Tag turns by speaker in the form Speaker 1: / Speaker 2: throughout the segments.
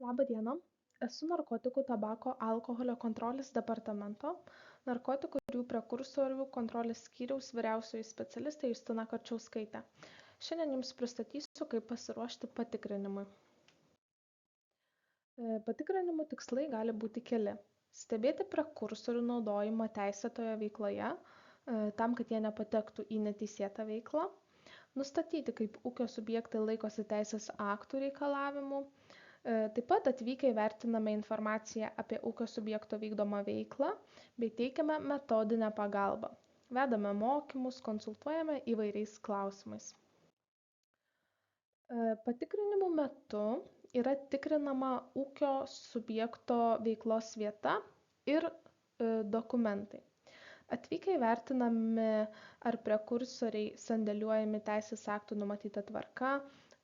Speaker 1: Labą dieną. Esu narkotikų, tabako, alkoholio kontrolės departamento, narkotikų ir jų prekursorių kontrolės skyriaus vyriausioji specialistė Justina Karčiauskaitė. Šiandien Jums pristatysiu, kaip pasiruošti patikrinimui. Patikrinimų tikslai gali būti keli. Stebėti prekursorių naudojimą teisėtoje veikloje, tam, kad jie nepatektų į neteisėtą veiklą. Nustatyti, kaip ūkio subjektai laikosi teisės aktų reikalavimų. Taip pat atvykę įvertiname informaciją apie ūkio subjekto vykdomą veiklą bei teikiame metodinę pagalbą. Vedame mokymus, konsultuojame įvairiais klausimais. Patikrinimų metu yra tikrinama ūkio subjekto veiklos vieta ir dokumentai. Atvykę įvertinami, ar prekursoriai sandėliuojami teisės aktų numatyta tvarka,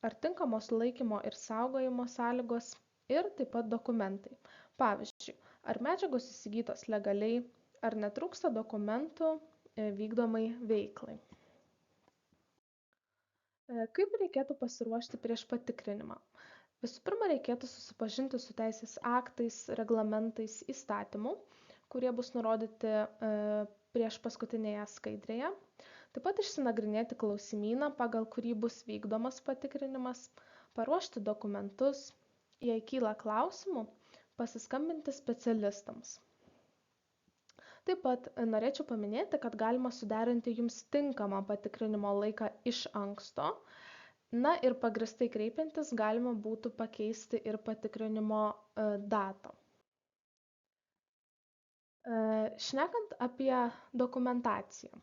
Speaker 1: ar tinkamos laikymo ir saugojimo sąlygos ir taip pat dokumentai. Pavyzdžiui, ar medžiagos įsigytos legaliai, ar netrūksta dokumentų vykdomai veiklai. Kaip reikėtų pasiruošti prieš patikrinimą? Visų pirma, reikėtų susipažinti su teisės aktais, reglamentais, įstatymu, kurie bus nurodyti prieš paskutinėje skaidrėje. Taip pat išsinagrinėti klausimyną, pagal kurį bus vykdomas patikrinimas, paruošti dokumentus, jei kyla klausimų, pasiskambinti specialistams. Taip pat norėčiau paminėti, kad galima suderinti Jums tinkamą patikrinimo laiką iš anksto. Na ir pagrįstai kreipiantis galima būtų pakeisti ir patikrinimo datą. Šnekant apie dokumentaciją.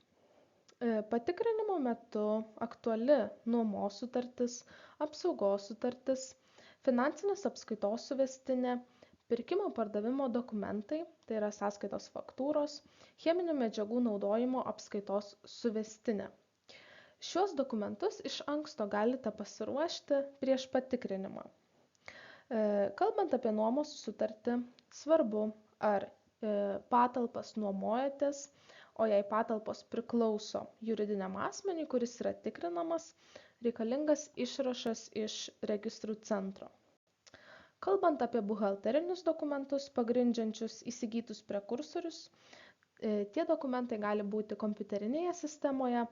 Speaker 1: Patikrinimo metu aktuali nuomos sutartis, apsaugos sutartis, finansinės apskaitos suvestinė, pirkimo pardavimo dokumentai, tai yra sąskaitos faktūros, cheminių medžiagų naudojimo apskaitos suvestinė. Šiuos dokumentus iš anksto galite pasiruošti prieš patikrinimą. Kalbant apie nuomos sutartį, svarbu, ar patalpas nuomojatės, o jei patalpos priklauso juridiniam asmeniui, kuris yra tikrinamas, reikalingas išrašas iš registrų centro. Kalbant apie buhalterinius dokumentus, pagrindžiančius įsigytus prekursorius, tie dokumentai gali būti kompiuterinėje sistemoje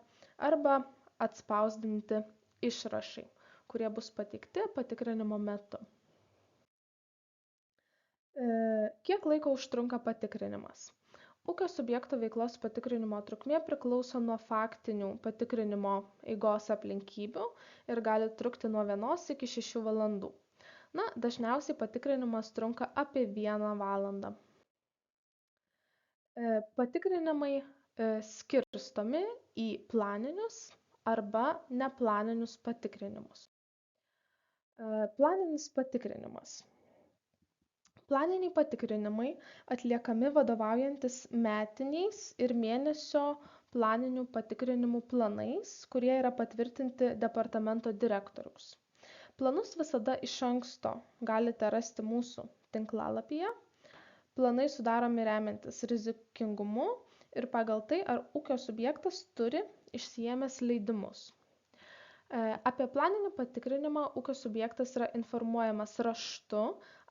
Speaker 1: arba atspausdinti išrašai, kurie bus pateikti patikrinimo metu. Kiek laiko užtrunka patikrinimas? Ūkio subjekto veiklos patikrinimo trukmė priklauso nuo faktinių patikrinimo eigos aplinkybių ir gali trukti nuo 1 iki 6 valandų. Dažniausiai patikrinimas trunka apie 1 valandą. Patikrinimai skirstomi į planinius arba neplaninius patikrinimus. Planinis patikrinimas. Planiniai patikrinimai atliekami vadovaujantis metiniais ir mėnesio planinių patikrinimų planais, kurie yra patvirtinti departamento direktoriaus. Planus visada iš anksto galite rasti mūsų tinklalapyje. Planai sudaromi remiantis rizikingumu ir pagal tai, ar ūkio subjektas turi išsiėmęs leidimus. Apie planinį patikrinimą ūkio subjektas yra informuojamas raštu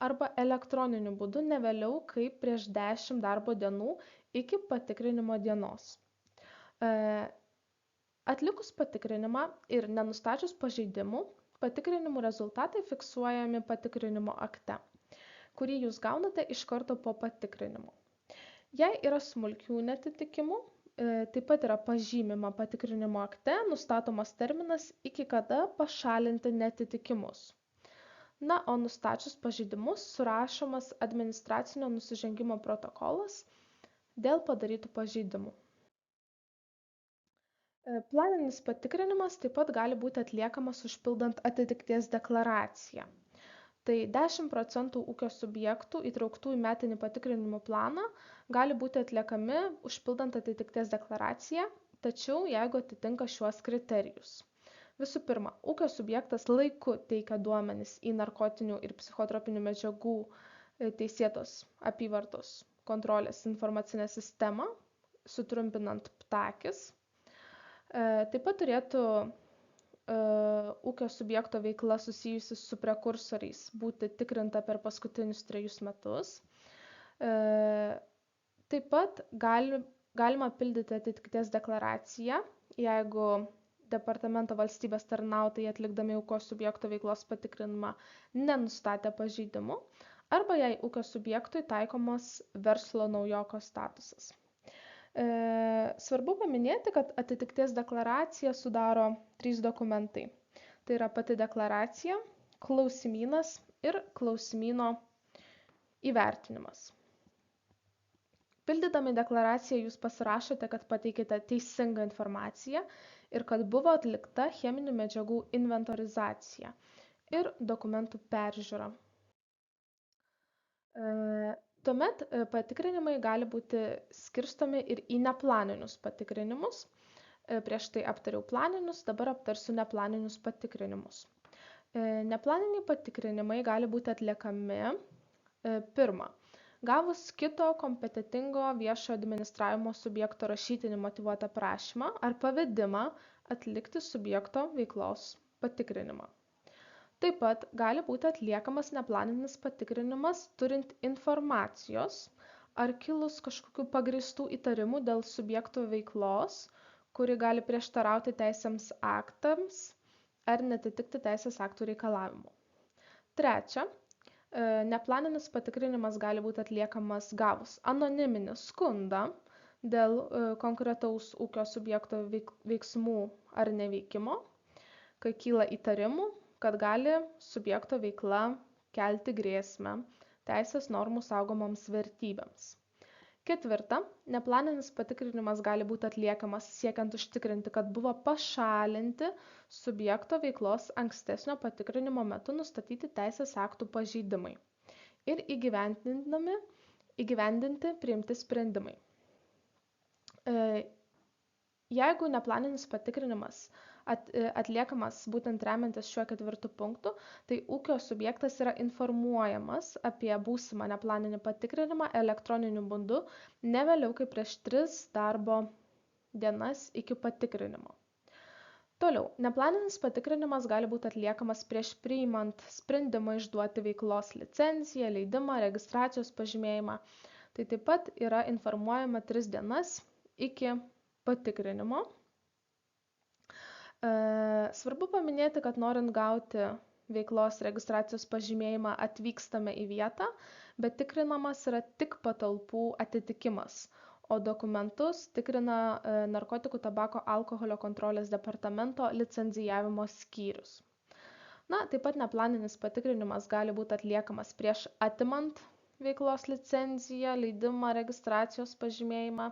Speaker 1: arba elektroniniu būdu ne vėliau kaip prieš 10 darbo dienų iki patikrinimo dienos. Atlikus patikrinimą ir nenustačius pažeidimų, patikrinimų rezultatai fiksuojami patikrinimo akte, kurį jūs gaunate iš karto po patikrinimo. Jei yra smulkių neatitikimų, taip pat yra pažymima patikrinimo akte nustatomas terminas, iki kada pašalinti neatitikimus. O nustačius pažeidimus surašomas administracinio nusižengimo protokolas dėl padarytų pažeidimų. Planinis patikrinimas taip pat gali būti atliekamas užpildant atitikties deklaraciją. Tai 10% ūkio subjektų įtrauktų į metinį patikrinimų planą gali būti atliekami užpildant atitikties deklaraciją, tačiau jeigu atitinka šiuos kriterijus. Visų pirma, ūkio subjektas laiku teikia duomenis į narkotinių ir psichotropinių medžiagų teisėtos apyvartos kontrolės informacinę sistemą, sutrumpinant PTAKIS. Taip pat turėtų ūkio subjekto veikla susijusi su prekursoriais būti tikrinta per paskutinius 3 metus. Taip pat galima pildyti atitikties deklaraciją, jeigu departamento valstybės tarnautojai atlikdami ūkio subjekto veiklos patikrinimą nenustatė pažeidimų, arba jei ūkio subjektui taikomas verslo naujoko statusas. Svarbu paminėti, kad atitikties deklaraciją sudaro 3 dokumentai. Tai yra pati deklaracija, klausimynas ir klausimyno įvertinimas. Pildydami deklaraciją jūs pasirašote, kad pateikite teisingą informaciją ir kad buvo atlikta cheminių medžiagų inventorizacija ir dokumentų peržiūra. Tuomet patikrinimai gali būti skirstomi ir į neplaninius patikrinimus. Prieš tai aptariau planinius, dabar aptarsiu neplaninius patikrinimus. Neplaniniai patikrinimai gali būti atliekami pirma, gavus kito kompetentingo viešo administravimo subjekto rašytinį motyvuotą prašymą ar pavedimą atlikti subjekto veiklos patikrinimą. Taip pat gali būti atliekamas neplaninis patikrinimas turint informacijos ar kilus kažkokių pagrįstų įtarimų dėl subjekto veiklos, kuri gali prieštarauti teisėms aktams ar netitikti teisės aktų reikalavimų. Trečia, neplaninis patikrinimas gali būti atliekamas gavus anoniminį skundą dėl konkretaus ūkio subjekto veiksmų ar neveikimo, kai kyla įtarimų, kad gali subjekto veikla kelti grėsmę teisės normų saugomoms vertybėms. Ketvirta, neplaninis patikrinimas gali būti atliekamas siekiant užtikrinti, kad buvo pašalinti subjekto veiklos ankstesnio patikrinimo metu nustatyti teisės aktų pažeidimai ir įgyvendinti priimti sprendimai. Jeigu neplaninis patikrinimas atliekamas būtent remiantis šiuo 4 punktu, tai ūkio subjektas yra informuojamas apie būsimą neplaninį patikrinimą elektroniniu būdu ne vėliau kaip prieš 3 darbo dienas iki patikrinimo. Toliau, neplaninis patikrinimas gali būti atliekamas prieš priimant sprendimą išduoti veiklos licenciją, leidimą, registracijos pažymėjimą. Tai taip pat yra informuojama 3 dienas iki patikrinimo. Svarbu paminėti, kad norint gauti veiklos registracijos pažymėjimą atvykstame į vietą, bet tikrinamas yra tik patalpų atitikimas, o dokumentus tikrina narkotikų, tabako, alkoholio kontrolės departamento licenzijavimo skyrius. Taip pat neplaninis patikrinimas gali būti atliekamas prieš atimant veiklos licenciją, leidimą, registracijos pažymėjimą,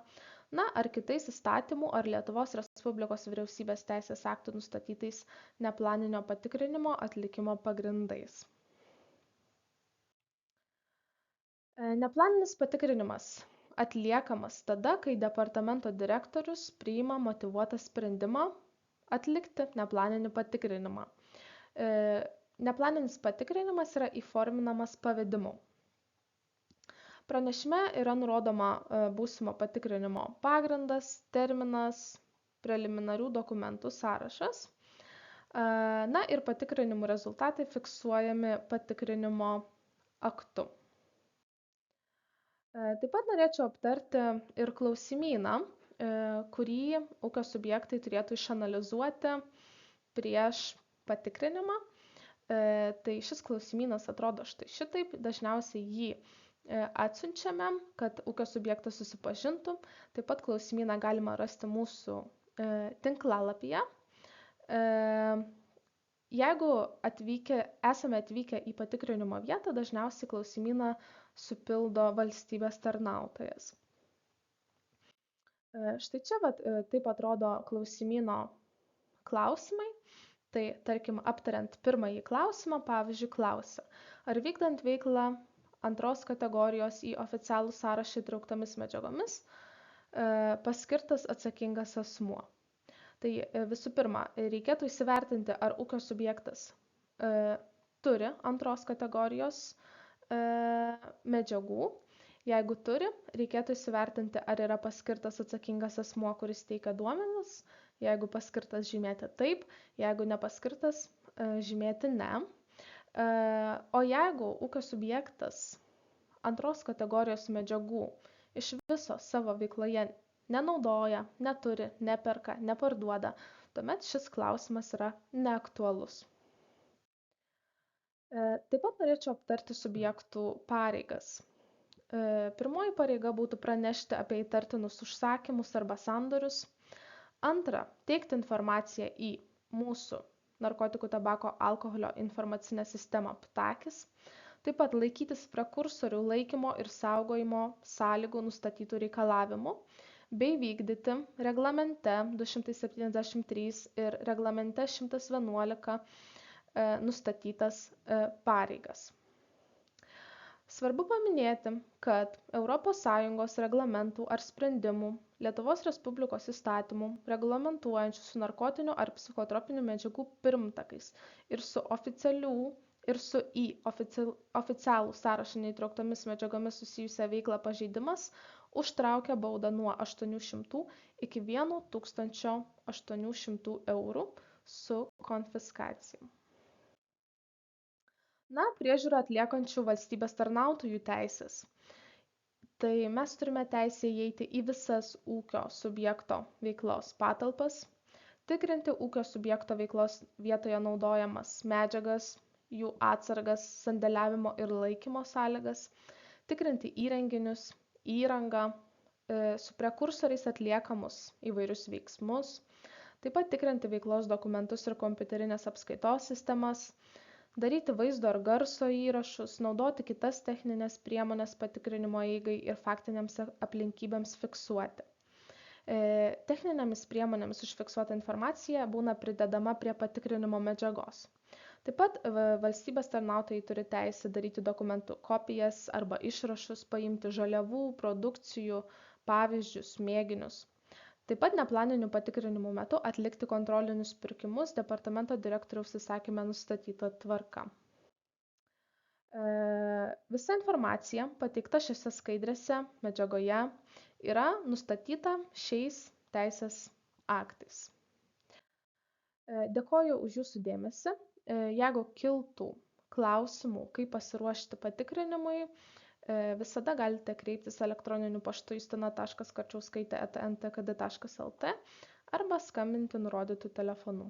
Speaker 1: ar kitais įstatymų ar Lietuvos Respublikos vyriausybės teisės aktų nustatytais neplaninio patikrinimo atlikimo pagrindais. Neplaninis patikrinimas atliekamas tada, kai departamento direktorius priima motyvuotą sprendimą atlikti neplaninį patikrinimą. Neplaninis patikrinimas yra įforminamas pavedimu. Pranešime yra nurodoma būsimo patikrinimo pagrindas, terminas, preliminarių dokumentų sąrašas. Ir patikrinimų rezultatai fiksuojami patikrinimo aktu. Taip pat norėčiau aptarti ir klausimyną, kurį ūkio subjektai turėtų išanalizuoti prieš patikrinimą. Tai šis klausimynas atrodo štai šitaip, dažniausiai jį atsiunčiame, kad ūkio subjektas susipažintų. Taip pat klausimyną galima rasti mūsų tinklalapyje. Jeigu esame atvykę į patikrinimo vietą, dažniausiai klausimyną supildo valstybės tarnautojas. Štai čia taip atrodo klausimyno klausimai. Tai, tarkim, aptariant pirmąjį klausimą, pavyzdžiui, klausia, ar vykdant veiklą antros kategorijos į oficialų sąrašą įtrauktomis medžiagomis paskirtas atsakingas asmuo. Tai visų pirma, reikėtų įsivertinti, ar ūkio subjektas turi antros kategorijos medžiagų. Jeigu turi, reikėtų įsivertinti, ar yra paskirtas atsakingas asmuo, kuris teikia duomenis. jeigu paskirtas žymėti taip, jeigu nepaskirtas žymėti ne. O jeigu ūkio subjektas antros kategorijos medžiagų iš viso savo veikloje nenaudoja, neturi, neperka, neparduoda, tuomet šis klausimas yra neaktualus. Taip pat norėčiau aptarti subjektų pareigas. Pirmoji pareiga būtų pranešti apie įtartinus užsakymus arba sandorius. Antra, teikti informaciją į mūsų narkotikų, tabako, alkoholio informacinę sistemą PTAKis. Taip pat laikytis prekursorių laikymo ir saugojimo sąlygų nustatytų reikalavimų bei vykdyti reglamente 273 ir reglamente 111 nustatytas pareigas. Svarbu paminėti, kad ES reglamentų ar sprendimų, Lietuvos Respublikos įstatymų, reglamentuojančių su narkotinių ar psichotropinių medžiagų pirmtakais ir su į oficialų sąrašą neįtrauktomis medžiagomis susijusią veiklą pažeidimas užtraukia baudą nuo 800 iki 1800 eurų su konfiskacija. Priežiūrą atliekančių valstybės tarnautojų teisės. Tai mes turime teisę įeiti į visas ūkio subjekto veiklos patalpas, tikrinti ūkio subjekto veiklos vietoje naudojamas medžiagas, jų atsargas, sandėliavimo ir laikymo sąlygas, tikrinti įrenginius, įrangą, su prekursoriais atliekamus įvairius veiksmus, taip pat tikrinti veiklos dokumentus ir kompiuterinės apskaitos sistemas, daryti vaizdo ar garso įrašus, naudoti kitas techninės priemonės patikrinimo eigai ir faktiniams aplinkybėms fiksuoti. Techninėmis priemonėmis užfiksuota informacija būna pridedama prie patikrinimo medžiagos. Taip pat valstybės tarnautojai turi teisę daryti dokumentų kopijas arba išrašus, paimti žaliavų, produkcijų, pavyzdžius, mėginius. Taip pat neplaninių patikrinimų metu atlikti kontrolinius pirkimus departamento direktoriaus įsakyme nustatyta tvarka. Visa informacija pateikta šiose skaidrėse medžiagoje yra nustatyta šiais teisės aktais. Dėkoju už jūsų dėmesį. Jeigu kiltų klausimų, kaip pasiruošti patikrinimui, visada galite kreiptis elektroniniu paštu justina.karčiauskaitė@ntkd.lt arba skambinti nurodytu telefonu.